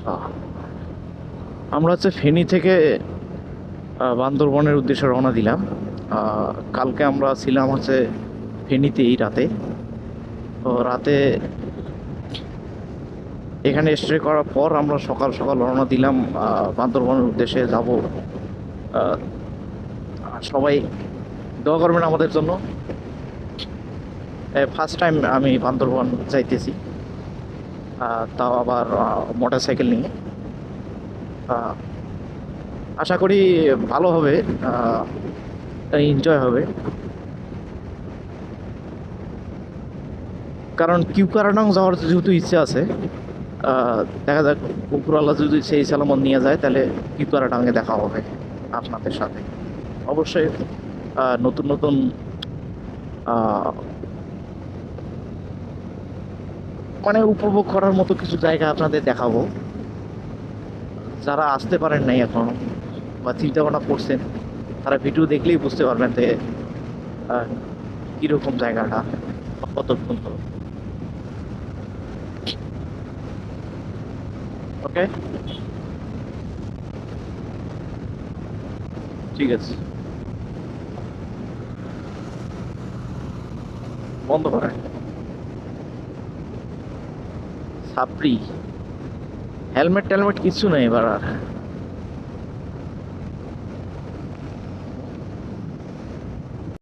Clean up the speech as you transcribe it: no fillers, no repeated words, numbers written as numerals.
আহ, আমরা হচ্ছে ফেনী থেকে বান্দরবনের উদ্দেশ্যে রওনা দিলাম। কালকে আমরা ছিলাম হচ্ছে ফেনীতেই রাতে। তো রাতে এখানে স্টে করার পর আমরা সকাল সকাল রওনা দিলাম বান্দরবনের উদ্দেশ্যে যাব। সবাই দোয়া করবেন আমাদের জন্য। ফার্স্ট টাইম আমি বান্দরবন যাইতেছি, তাও আবার মোটর সাইকেল নিয়ে। আহ, আশা করি ভালো হবে, এনজয় হবে। কারণ কিউকারাডাং যাওয়ার যেহেতু ইচ্ছা আছে, দেখা যাক উপরওয়ালা যদি সেই সালামত নিয়ে যায় তাহলে কিউকারাডাঙে দেখা হবে আপনাদের সাথে। অবশ্যই নতুন নতুন আহ, মানে উপভোগ করার মতো কিছু জায়গা আপনাদের দেখাবো। যারা আসতে পারেন নাই এখন বা চিন্তা ভাবনা করছেন, তারা ভিডিও দেখলেই বুঝতে পারবেন যে আহ, কিরকম জায়গাটা, কত সুন্দর। ওকে, ঠিক আছে, বন্ধ করেন। সাপ্রি হেলমেট টেলমেট কিছু নেই এবার আর।